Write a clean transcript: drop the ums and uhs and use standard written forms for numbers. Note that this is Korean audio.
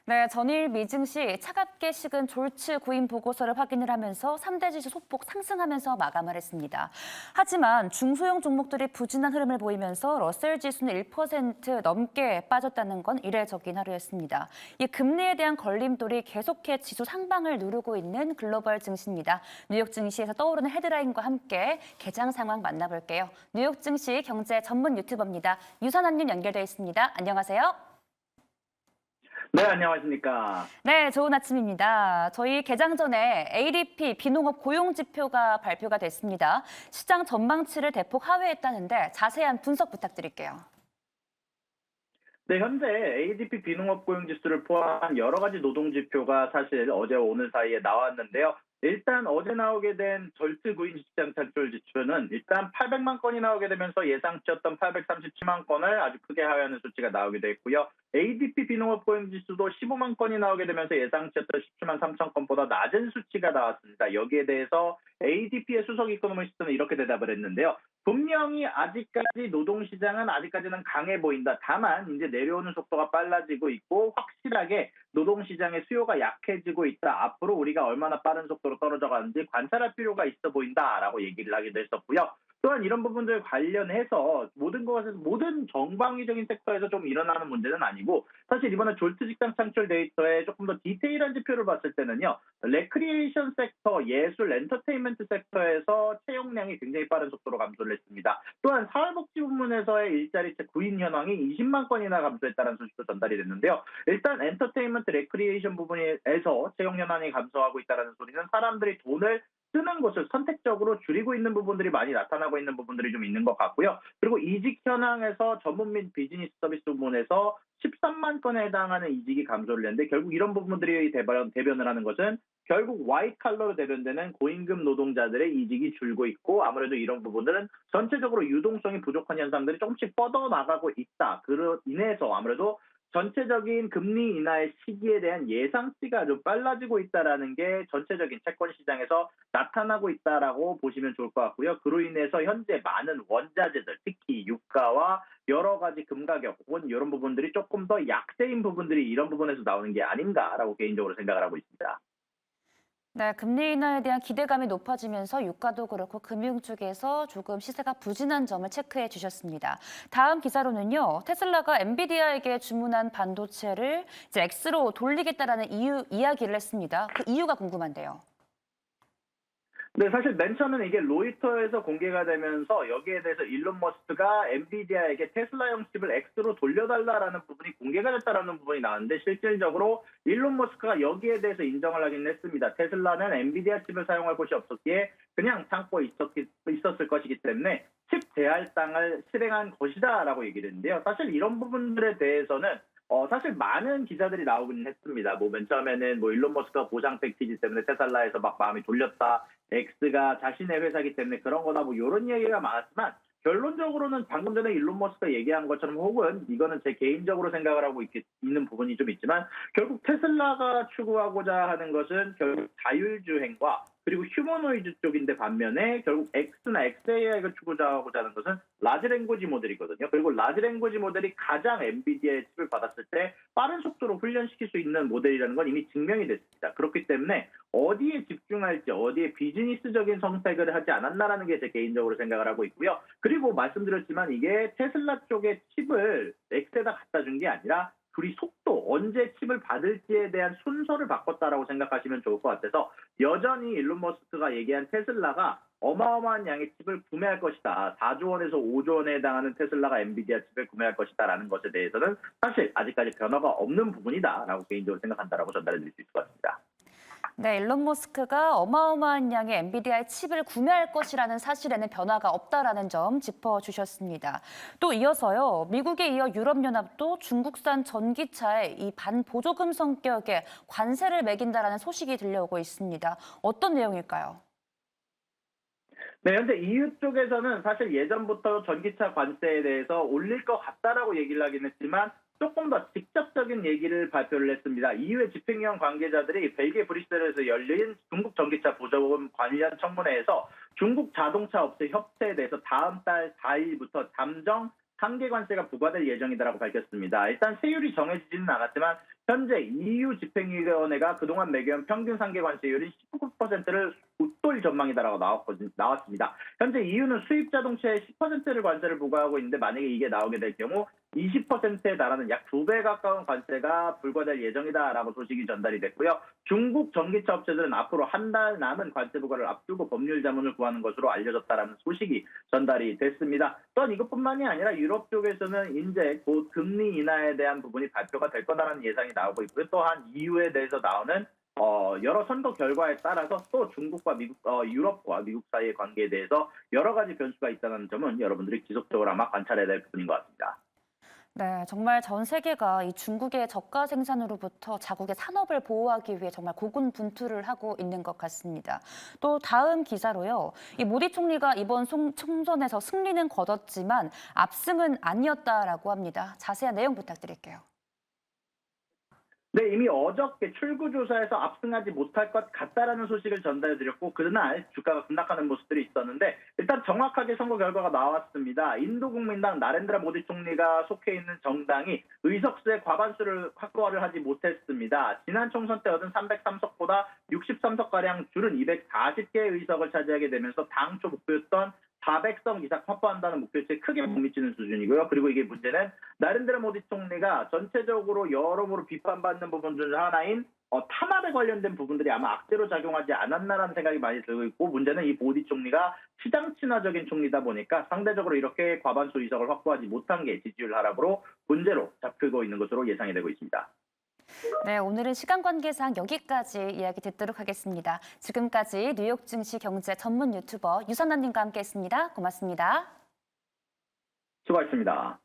네, 전일 미증시 차갑게 식은 졸츠 구인 보고서를 확인을 하면서 3대 지수 소폭 상승하면서 마감을 했습니다. 하지만 중소형 종목들이 부진한 흐름을 보이면서 러셀 지수는 1% 넘게 빠졌다는 건 이례적인 하루였습니다. 이 금리에 대한 걸림돌이 계속해 지수 상방을 누르고 있는 글로벌 증시입니다. 뉴욕 증시에서 떠오르는 헤드라인과 함께 개장 상황 만나볼게요. 뉴욕 증시 경제 전문 유튜버입니다. 유선환님 연결돼 있습니다. 안녕하세요. 네, 안녕하십니까. 네, 좋은 아침입니다. 저희 개장 전에 ADP 비농업 고용 지표가 발표가 됐습니다. 시장 전망치를 대폭 하회했다는데 자세한 분석 부탁드릴게요. 네, 현재 ADP 비농업 고용 지수를 포함한 여러 가지 노동 지표가 사실 어제와 오늘 사이에 나왔는데요. 일단 어제 나오게 된 절트 구인 직장 창출 지수는 일단 800만 건이 나오게 되면서 예상치였던 837만 건을 아주 크게 하회하는 수치가 나오기도 했고요. ADP 비농업 고용 지수도 15만 건이 나오게 되면서 예상치였던 17만 3천 건보다 낮은 수치가 나왔습니다. 여기에 대해서 ADP의 수석 이코노미스트는 이렇게 대답을 했는데요. 분명히 아직까지 노동시장은 아직까지는 강해 보인다. 다만 이제 내려오는 속도가 빨라지고 있고 확실하게 노동시장의 수요가 약해지고 있다. 앞으로 우리가 얼마나 빠른 속도로 떨어져 가는지 관찰할 필요가 있어 보인다라고 얘기를 하기도 했었고요. 또한 이런 부분들 관련해서 모든 정방위적인 섹터에서 좀 일어나는 문제는 아니고 사실 이번에 졸트 직장 창출 데이터에 조금 더 디테일한 지표를 봤을 때는요. 레크리에이션 섹터, 예술, 엔터테인먼트 섹터에서 채용량이 굉장히 빠른 속도로 감소를 했습니다. 또한 사회복지 부문에서의 일자리채 구인 현황이 20만 건이나 감소했다는 소식도 전달이 됐는데요. 일단 엔터테인먼트, 레크리에이션 부분에서 채용 현황이 감소하고 있다는 소리는 사람들이 돈을 쓰는 곳을 선택적으로 줄이고 있는 부분들이 많이 나타나고 있는 부분들이 좀 있는 것 같고요. 그리고 이직 현황에서 전문 및 비즈니스 서비스 부문에서 13만 건에 해당하는 이직이 감소를 했는데 결국 이런 부분들이 대변을 하는 것은 결국 화이트 칼러로 대변되는 고임금 노동자들의 이직이 줄고 있고 아무래도 이런 부분들은 전체적으로 유동성이 부족한 현상들이 조금씩 뻗어나가고 있다. 그로 인해서 아무래도 전체적인 금리 인하의 시기에 대한 예상치가 좀 빨라지고 있다는 게 전체적인 채권 시장에서 나타나고 있다라고 보시면 좋을 것 같고요. 그로 인해서 현재 많은 원자재들, 특히 유가와 여러 가지 금가격 혹은 이런 부분들이 조금 더 약세인 부분들이 이런 부분에서 나오는 게 아닌가라고 개인적으로 생각을 하고 있습니다. 네, 금리 인하에 대한 기대감이 높아지면서 유가도 그렇고 금융 쪽에서 조금 시세가 부진한 점을 체크해 주셨습니다. 다음 기사로는요, 테슬라가 엔비디아에게 주문한 반도체를 이제 X로 돌리겠다라는 이야기를 했습니다. 그 이유가 궁금한데요. 네, 사실 맨 처음에는 이게 로이터에서 공개가 되면서 여기에 대해서 일론 머스크가 엔비디아에게 테슬라형 칩을 X로 돌려달라라는 부분이 공개가 됐다라는 부분이 나왔는데 실질적으로 일론 머스크가 여기에 대해서 인정을 하긴 했습니다. 테슬라는 엔비디아 칩을 사용할 곳이 없었기에 그냥 창고에 있었을 것이기 때문에 칩 재할당을 실행한 것이다라고 얘기를 했는데요. 사실 이런 부분들에 대해서는 사실 많은 기사들이 나오긴 했습니다. 맨 처음에는 일론 머스크가 보상 패키지 때문에 테슬라에서 막 마음이 돌렸다. X가 자신의 회사이기 때문에 그런 거다. 이런 얘기가 많았지만 결론적으로는 방금 전에 일론 머스크가 얘기한 것처럼 혹은 이거는 제 개인적으로 생각을 하고 있는 부분이 좀 있지만 결국 테슬라가 추구하고자 하는 것은 결국 자율주행과 그리고 휴머노이드 쪽인데 반면에 결국 X나 XAI가 추구하고자 하는 것은 라지 랭귀지 모델이거든요. 그리고 라지 랭귀지 모델이 가장 엔비디아의 칩을 받았을 때 빠른 속도로 훈련시킬 수 있는 모델이라는 건 이미 증명이 됐습니다. 그렇기 때문에 어디에 집중할지 어디에 비즈니스적인 선택을 하지 않았나라는 게 제 개인적으로 생각을 하고 있고요. 그리고 말씀드렸지만 이게 테슬라 쪽의 칩을 X에다 갖다 준 게 아니라 둘이 속도, 언제 칩을 받을지에 대한 순서를 바꿨다라고 생각하시면 좋을 것 같아서 여전히 일론 머스크가 얘기한 테슬라가 어마어마한 양의 칩을 구매할 것이다. 4조 원에서 5조 원에 해당하는 테슬라가 엔비디아 칩을 구매할 것이다라는 것에 대해서는 사실 아직까지 변화가 없는 부분이다라고 개인적으로 생각한다라고 전달해 드릴 수 있을 것 같습니다. 네, 일론 머스크가 어마어마한 양의 엔비디아의 칩을 구매할 것이라는 사실에는 변화가 없다라는 점 짚어주셨습니다. 또 이어서요, 미국에 이어 유럽연합도 중국산 전기차에 이 반보조금 성격의 관세를 매긴다라는 소식이 들려오고 있습니다. 어떤 내용일까요? 네, 현재 EU 쪽에서는 사실 예전부터 전기차 관세에 대해서 올릴 것 같다라고 얘기를 하긴 했지만 조금 더 직접적인 얘기를 발표를 했습니다. EU의 집행위원 관계자들이 벨기에 브뤼셀에서 열린 중국 전기차 보조금 관련 청문회에서 중국 자동차 업체 협회에 대해서 다음 달 4일부터 잠정 상계 관세가 부과될 예정이다라고 밝혔습니다. 일단 세율이 정해지지는 않았지만 현재 EU 집행위원회가 그동안 매겨온 평균 상계 관세율이 19%를 웃돌 전망이다라고 나왔습니다. 현재 EU는 수입 자동차에 10%를 관세를 부과하고 있는데 만약에 이게 나오게 될 경우 20%에 달하는 약 2배 가까운 관세가 불과될 예정이다라고 소식이 전달이 됐고요. 중국 전기차 업체들은 앞으로 한 달 남은 관세 부과를 앞두고 법률 자문을 구하는 것으로 알려졌다라는 소식이 전달이 됐습니다. 또한 이것뿐만이 아니라 유럽 쪽에서는 이제 곧 금리 인하에 대한 부분이 발표가 될 거다라는 예상이 나오고 있고요. 또한 EU에 대해서 나오는 여러 선거 결과에 따라서 또 중국과 미국, 유럽과 미국 사이의 관계에 대해서 여러 가지 변수가 있다는 점은 여러분들이 지속적으로 아마 관찰해야 될 부분인 것 같습니다. 네, 정말 전 세계가 이 중국의 저가 생산으로부터 자국의 산업을 보호하기 위해 정말 고군분투를 하고 있는 것 같습니다. 또 다음 기사로요. 이 모디 총리가 이번 총선에서 승리는 거뒀지만 압승은 아니었다라고 합니다. 자세한 내용 부탁드릴게요. 네, 이미 어저께 출구조사에서 압승하지 못할 것 같다라는 소식을 전달해드렸고 그날 주가가 급락하는 모습들이 있었는데 일단 정확하게 선거 결과가 나왔습니다. 인도 국민당 나렌드라 모디 총리가 속해 있는 정당이 의석수의 과반수를 확보를 하지 못했습니다. 지난 총선 때 얻은 303석보다 63석가량 줄은 240개의 의석을 차지하게 되면서 당초 목표였던 400석 이상 확보한다는 목표치에 크게 못 미치는 수준이고요. 그리고 이게 문제는 나렌드라 모디 총리가 전체적으로 여러모로 비판받는 부분 중 하나인 탄압에 관련된 부분들이 아마 악재로 작용하지 않았나라는 생각이 많이 들고 있고 문제는 이 모디 총리가 시장 친화적인 총리다 보니까 상대적으로 이렇게 과반수 의석을 확보하지 못한 게 지지율 하락으로 문제로 잡히고 있는 것으로 예상이 되고 있습니다. 네, 오늘은 시간 관계상 여기까지 이야기 듣도록 하겠습니다. 지금까지 뉴욕 증시 경제 전문 유튜버 유선남님과 함께했습니다. 고맙습니다. 수고하셨습니다.